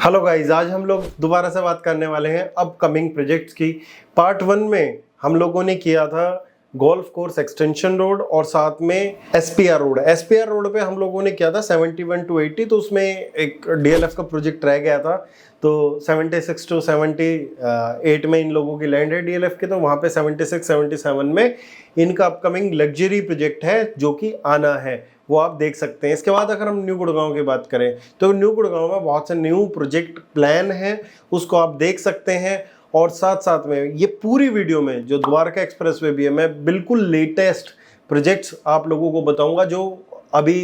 Hello guys, आज हम लोग दोबारा से बात करने वाले हैं अपकमिंग प्रोजेक्ट्स की। पार्ट 1 में हम लोगों ने किया था गोल्फ कोर्स एक्सटेंशन रोड और साथ में एसपीआर रोड पे हम लोगों ने किया था 71 to 80। तो उसमें एक डीएलएफ का प्रोजेक्ट रह गया था। तो 76 to 78 में इन लोगों की लैंड है डीएलएफ के, तो वहाँ पे 76 77 में इनका अपकमिंग लग्जरी प्रोजेक्ट है जो कि आना है, वो आप देख सकते हैं। इसके बाद अगर हम न्यू गुड़गांव की बात करें तो न्यू गुड़गांव में बहुत से न्यू प्रोजेक्ट प्लान है, उसको आप देख सकते हैं। और साथ साथ में ये पूरी वीडियो में जो द्वारका एक्सप्रेसवे भी है, मैं बिल्कुल लेटेस्ट प्रोजेक्ट्स आप लोगों को बताऊंगा जो अभी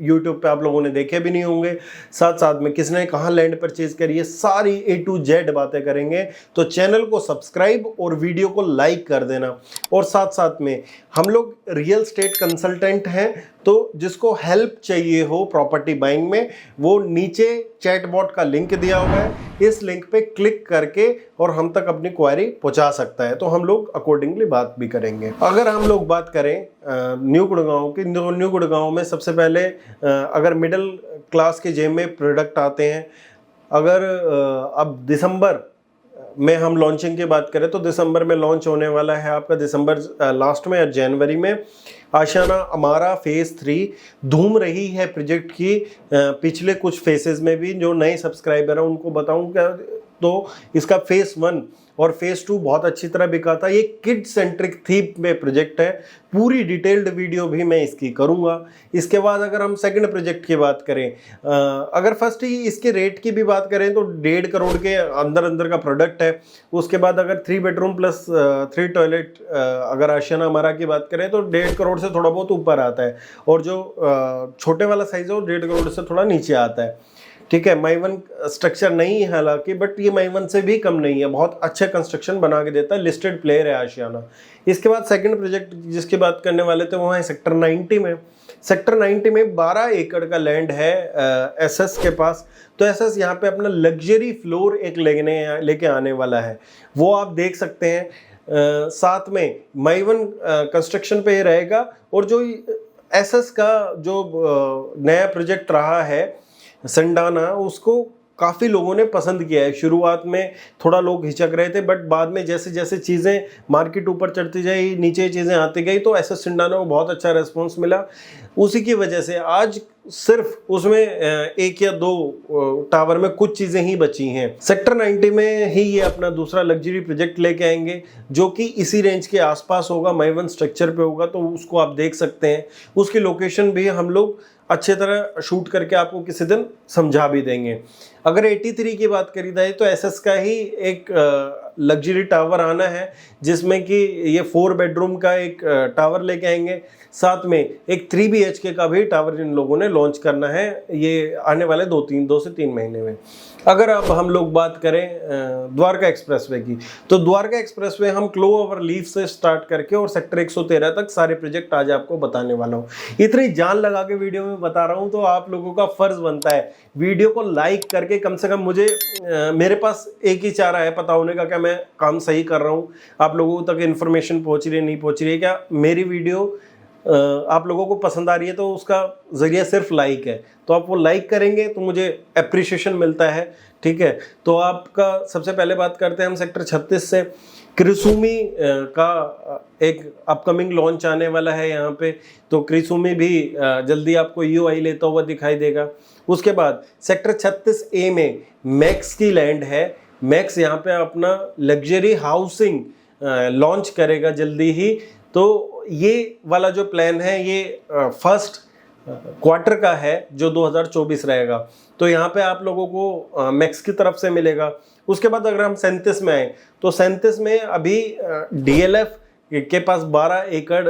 यूट्यूब पे आप लोगों ने देखे भी नहीं होंगे। साथ साथ में किसने कहाँ लैंड परचेज करी है, सारी A to Z बातें करेंगे। तो चैनल को सब्सक्राइब और वीडियो को लाइक कर देना। और साथ साथ में हम लोग रियल स्टेट कंसल्टेंट हैं, तो जिसको हेल्प चाहिए हो प्रॉपर्टी बाइंग में, वो नीचे चैटबॉट का लिंक दिया हुआ है, इस लिंक पे क्लिक करके और हम तक अपनी क्वेरी पहुंचा सकता है। तो हम लोग अकॉर्डिंगली बात भी करेंगे। अगर हम लोग बात करें न्यू गुड़गांव की, न्यू गुड़गांव में सबसे पहले अगर मिडिल क्लास के जेब में प्रोडक्ट आते हैं, अगर अब दिसंबर में हम लॉन्चिंग की बात करें तो दिसंबर में लॉन्च होने वाला है आपका दिसंबर लास्ट में या जनवरी में आशियाना अमारा फेज 3। धूम रही है प्रोजेक्ट की पिछले कुछ फेसेस में भी। जो नए सब्सक्राइबर हैं उनको बताऊंगा तो इसका फेज 1 और फेज 2 बहुत अच्छी तरह बिका था। ये किड सेंट्रिक थीम में प्रोजेक्ट है, पूरी डिटेल्ड वीडियो भी मैं इसकी करूंगा। इसके बाद अगर हम सेकंड प्रोजेक्ट की बात करें, अगर फर्स्ट ही इसके रेट की भी बात करें तो 1.5 करोड़ के अंदर का प्रोडक्ट है। उसके बाद अगर 3 बेडरूम प्लस 3 टॉयलेट अगर आशियाना अमारा की बात करें तो 1.5 करोड़ से थोड़ा बहुत ऊपर आता है, और जो छोटे वाला साइज है वो 1.5 करोड़ से थोड़ा नीचे आता है। ठीक है, माई-वन स्ट्रक्चर नहीं है हालांकि, बट ये माई-वन से भी कम नहीं है, बहुत अच्छे कंस्ट्रक्शन बना के देता है, लिस्टेड प्लेयर है आशियाना। इसके बाद सेकंड प्रोजेक्ट जिसकी बात करने वाले थे वो है सेक्टर 90 में। सेक्टर 90 में 12 एकड़ का लैंड है एसएस के पास। तो एसएस यहाँ पे अपना लग्जरी फ्लोर एक लेके आने वाला है, वो आप देख सकते हैं। साथ में माई-वन कंस्ट्रक्शन पे ये रहेगा। और जो एसएस का जो नया प्रोजेक्ट रहा है संडाना, उसको काफ़ी लोगों ने पसंद किया है। शुरुआत में थोड़ा लोग हिचक रहे थे, बट बाद में जैसे जैसे चीज़ें मार्केट ऊपर चढ़ती जाई, नीचे चीज़ें आती गई, तो एसएस संडाना को बहुत अच्छा रेस्पॉन्स मिला। उसी की वजह से आज सिर्फ उसमें 1 या 2 टावर में कुछ चीज़ें ही बची हैं। सेक्टर 90 में ही ये अपना दूसरा लग्जरी प्रोजेक्ट लेके आएंगे जो कि इसी रेंज के आसपास होगा, माई-वन स्ट्रक्चर पे होगा, तो उसको आप देख सकते हैं। उसकी लोकेशन भी हम लोग अच्छे तरह शूट करके आपको किसी दिन समझा भी देंगे। अगर 83 की बात करी जाए तो एसएस का ही एक लग्जरी टावर आना है, जिसमें कि ये 4 बेडरूम का एक टावर लेके आएंगे। साथ में एक 3 BHK का भी टावर इन लोगों ने लॉन्च करना है, ये आने वाले 2 से 3 महीने में। अगर अब हम लोग बात करें द्वारका एक्सप्रेसवे की, तो द्वारका एक्सप्रेसवे हम क्लोवर लीफ से स्टार्ट करके और सेक्टर 113 तक सारे प्रोजेक्ट आज आपको बताने वाला हूँ। इतनी जान लगा के वीडियो में बता रहा हूँ, तो आप लोगों का फर्ज बनता है वीडियो को लाइक करके कम से कम मुझे मेरे पास एक ही चारा है पता होने का, क्या मैं काम सही कर रहा हूँ, आप लोगों तक इन्फॉर्मेशन पहुँच रही है नहीं पहुँच रही है, क्या मेरी वीडियो आप लोगों को पसंद आ रही है। तो उसका जरिया सिर्फ लाइक है, तो आप वो लाइक करेंगे तो मुझे अप्रिशिएशन मिलता है। ठीक है, तो आपका सबसे पहले बात करते हैं हम सेक्टर 36 से। क्रिसुमी का एक अपकमिंग लॉन्च आने वाला है यहाँ पे, तो क्रिसुमी भी जल्दी आपको EOI लेता हुआ दिखाई देगा। उसके बाद सेक्टर 36A में मैक्स की लैंड है। मैक्स यहाँ पे अपना लग्जरी हाउसिंग लॉन्च करेगा जल्दी ही। तो ये वाला जो प्लान है ये फर्स्ट क्वार्टर का है जो 2024 रहेगा। तो यहाँ पे आप लोगों को मैक्स की तरफ से मिलेगा। उसके बाद अगर हम 37 में आए तो 37 में अभी डीएलएफ के पास 12 एकड़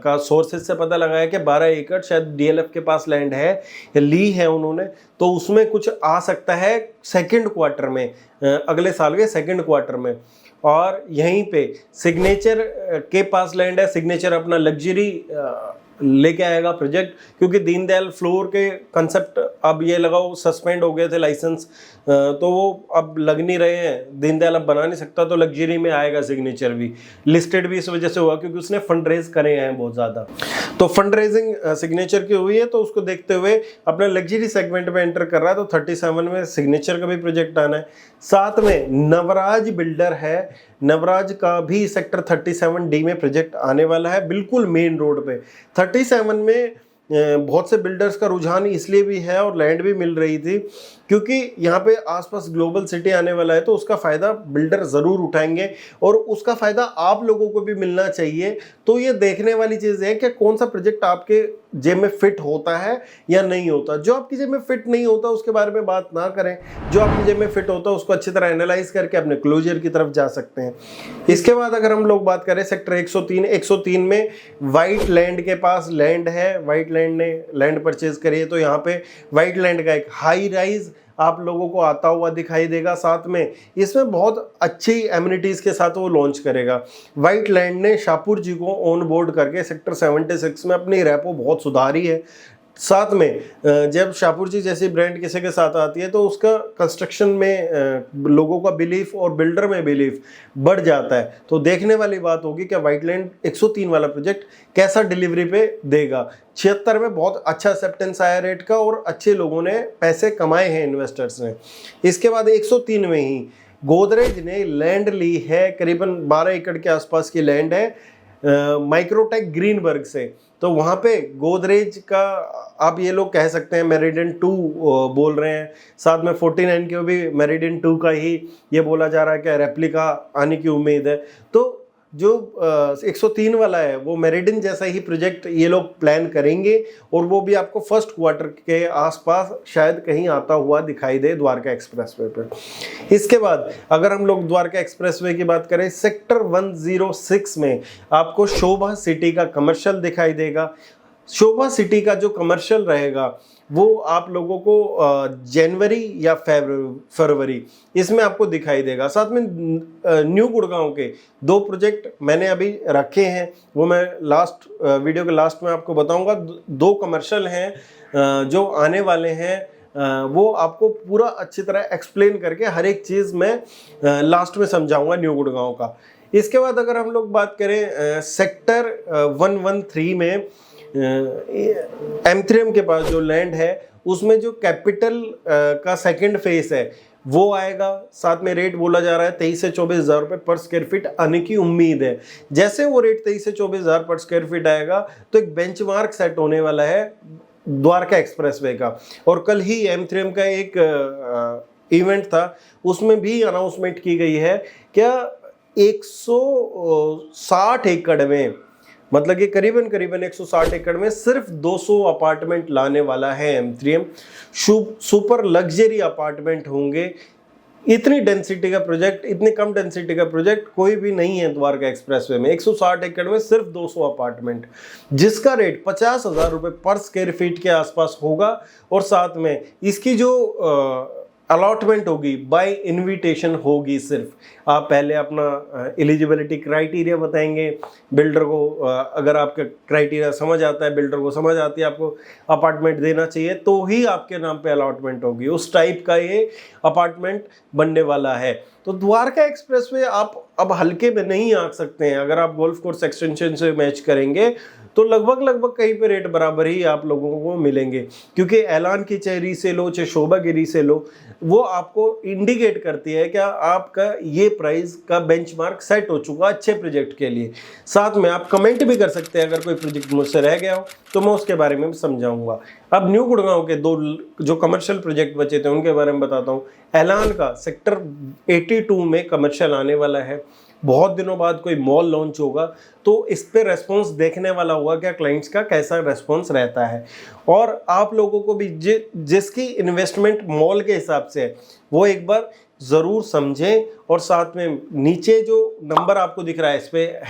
का सोर्सेज से पता लगाया कि 12 एकड़ शायद डीएलएफ के पास लैंड है, ली है उन्होंने। तो उसमें कुछ आ सकता है सेकंड क्वार्टर में, अगले साल के सेकंड क्वार्टर में। और यहीं पे सिग्नेचर के पास लैंड है। सिग्नेचर अपना लग्जरी लेके आएगा प्रोजेक्ट, क्योंकि दीनदयाल फ्लोर के कंसेप्ट अब ये लगाओ सस्पेंड हो गए थे लाइसेंस, तो वो अब लग नहीं रहे हैं, दीनदयाल अब बना नहीं सकता, तो लग्जरी में आएगा सिग्नेचर भी। लिस्टेड भी इस वजह से हुआ क्योंकि उसने फंड रेज करे हैं बहुत ज़्यादा, तो फंड रेजिंग सिग्नेचर की हुई है, तो उसको देखते हुए अपने लग्जरी सेगमेंट में एंटर कर रहा है, तो 37 में सिग्नेचर का भी प्रोजेक्ट आना है। साथ में नवराज बिल्डर है, नवराज का भी सेक्टर 37D में प्रोजेक्ट आने वाला है, बिल्कुल मेन रोड पे। 37 में बहुत से बिल्डर्स का रुझान इसलिए भी है और लैंड भी मिल रही थी क्योंकि यहाँ पे आसपास ग्लोबल सिटी आने वाला है, तो उसका फ़ायदा बिल्डर ज़रूर उठाएंगे और उसका फ़ायदा आप लोगों को भी मिलना चाहिए। तो ये देखने वाली चीज़ है कि कौन सा प्रोजेक्ट आपके जेब में फिट होता है या नहीं होता। जो आपकी जेब में फिट नहीं होता उसके बारे में बात ना करें, जो आपकी जेब में फिट होता है उसको अच्छी तरह एनालाइज करके अपने क्लोजर की तरफ जा सकते हैं। इसके बाद अगर हम लोग बात करें सेक्टर 103 में वाइट लैंड के पास लैंड है, वाइट लैंड ने लैंड परचेज करी है, तो यहाँ पे वाइट लैंड का एक हाई राइज आप लोगों को आता हुआ दिखाई देगा। साथ में इसमें बहुत अच्छी एमिनिटीज़ के साथ वो लॉन्च करेगा। वाइट लैंड ने शाहपुर जी को ऑन बोर्ड करके सेक्टर 76 में अपनी रेपो बहुत सुधारी है। साथ में जब शाहपुर जी जैसी ब्रांड किसी के साथ आती है तो उसका कंस्ट्रक्शन में लोगों का बिलीफ और बिल्डर में बिलीफ बढ़ जाता है। तो देखने वाली बात होगी कि वाइट लैंड 103 वाला प्रोजेक्ट कैसा डिलीवरी पे देगा। 76 में बहुत अच्छा एक्सेप्टेंस आया रेट का और अच्छे लोगों ने पैसे कमाए हैं इन्वेस्टर्स ने। इसके बाद 103 में ही गोदरेज ने लैंड ली है, करीबन 12 एकड़ के आसपास की लैंड है माइक्रोटेक ग्रीनबर्ग से। तो वहाँ पे गोदरेज का आप ये लोग कह सकते हैं मेरिडियन 2 बोल रहे हैं। साथ में 49 के भी मेरिडियन 2 का ही ये बोला जा रहा है कि रेप्लिका आने की उम्मीद है। तो जो 103 वाला है वो मेरिडियन जैसा ही प्रोजेक्ट ये लोग प्लान करेंगे और वो भी आपको फर्स्ट क्वार्टर के आसपास शायद कहीं आता हुआ दिखाई दे द्वारका एक्सप्रेसवे पे। इसके बाद अगर हम लोग द्वारका एक्सप्रेसवे की बात करें, सेक्टर 106 में आपको शोभा सिटी का कमर्शियल दिखाई देगा। शोभा सिटी का जो कमर्शियल रहेगा वो आप लोगों को जनवरी या फरवरी इसमें आपको दिखाई देगा। साथ में न्यू गुड़गांव के 2 प्रोजेक्ट मैंने अभी रखे हैं, वो मैं लास्ट वीडियो के लास्ट में आपको बताऊंगा। 2 कमर्शियल हैं जो आने वाले हैं, वो आपको पूरा अच्छी तरह एक्सप्लेन करके हर एक चीज़ में लास्ट में समझाऊंगा न्यू गुड़गांव का। इसके बाद अगर हम लोग बात करें सेक्टर 113 में M3M के पास जो लैंड है उसमें जो कैपिटल का सेकंड फेस है वो आएगा। साथ में रेट बोला जा रहा है 23 से 24 हज़ार रुपये पर स्क्वायर फीट आने की उम्मीद है। जैसे वो रेट 23 से 24 हज़ार पर स्क्वायर फीट आएगा तो एक बेंचमार्क सेट होने वाला है द्वारका एक्सप्रेसवे का। और कल ही M3M का एक इवेंट था, उसमें भी अनाउंसमेंट की गई है क्या 160 एकड़ में, मतलब कि करीबन 160 एकड़ में सिर्फ 200 अपार्टमेंट लाने वाला है M3M। सुपर लग्जरी अपार्टमेंट होंगे। इतनी डेंसिटी का प्रोजेक्ट, इतनी कम डेंसिटी का प्रोजेक्ट कोई भी नहीं है द्वारका एक्सप्रेसवे में। 160 एकड़ में सिर्फ 200 अपार्टमेंट, जिसका रेट 50,000 रुपये पर स्क्वायर फीट के आसपास होगा। और साथ में इसकी जो अलॉटमेंट होगी बाय इनविटेशन होगी। सिर्फ आप पहले अपना एलिजिबिलिटी क्राइटेरिया बताएंगे बिल्डर को, अगर आपका क्राइटेरिया समझ आता है, बिल्डर को समझ आती है आपको अपार्टमेंट देना चाहिए, तो ही आपके नाम पे अलॉटमेंट होगी। उस टाइप का ये अपार्टमेंट बनने वाला है। तो द्वारका एक्सप्रेसवे आप अब हल्के में नहीं आंक सकते हैं। अगर आप गोल्फ कोर्स एक्सटेंशन से मैच करेंगे तो लगभग कहीं पे रेट बराबर ही आप लोगों को मिलेंगे, क्योंकि ऐलान की चाहे री से लो चाहे शोभा गिरी से लो, वो आपको इंडिकेट करती है कि आपका ये प्राइस का बेंचमार्क सेट हो चुका अच्छे प्रोजेक्ट के लिए। साथ में आप कमेंट भी कर सकते हैं अगर कोई प्रोजेक्ट मुझसे रह गया हो तो मैं उसके बारे में भी समझाऊंगा। अब न्यू गुड़गांव के 2 जो कमर्शियल प्रोजेक्ट बचे थे उनके बारे में बताता हूँ। ऐलान का सेक्टर 82 में कमर्शियल आने वाला है। बहुत दिनों बाद कोई मॉल लॉन्च होगा तो इस पे रेस्पॉन्स देखने वाला होगा क्या क्लाइंट्स का कैसा रेस्पॉन्स रहता है। और आप लोगों को भी जिसकी इन्वेस्टमेंट मॉल के हिसाब से है वो एक बार ज़रूर समझें। और साथ में नीचे जो नंबर आपको दिख रहा है इस पर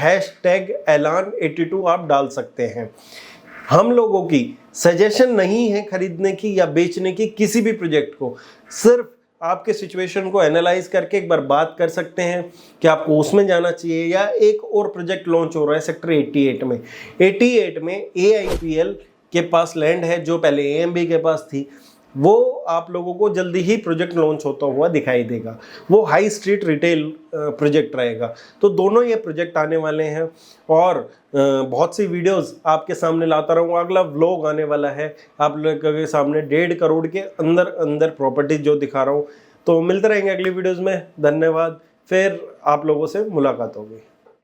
#ऐलान82 आप डाल सकते हैं। हम लोगों की सजेशन नहीं है खरीदने की या बेचने की किसी भी प्रोजेक्ट को, सिर्फ आपके सिचुएशन को एनालाइज करके एक बार बात कर सकते हैं कि आपको उसमें जाना चाहिए, या एक और प्रोजेक्ट लॉन्च हो रहा है सेक्टर 88 में। 88 में AIPL के पास लैंड है जो पहले AMB के पास थी, वो आप लोगों को जल्दी ही प्रोजेक्ट लॉन्च होता हुआ दिखाई देगा। वो हाई स्ट्रीट रिटेल प्रोजेक्ट रहेगा। तो दोनों ये प्रोजेक्ट आने वाले हैं और बहुत सी वीडियोस आपके सामने लाता रहूँगा। अगला व्लॉग आने वाला है आप लोगों के सामने 1.5 करोड़ के अंदर अंदर प्रॉपर्टीज जो दिखा रहा हूँ। तो मिलते रहेंगे अगली वीडियोज़ में। धन्यवाद। फिर आप लोगों से मुलाकात होगी।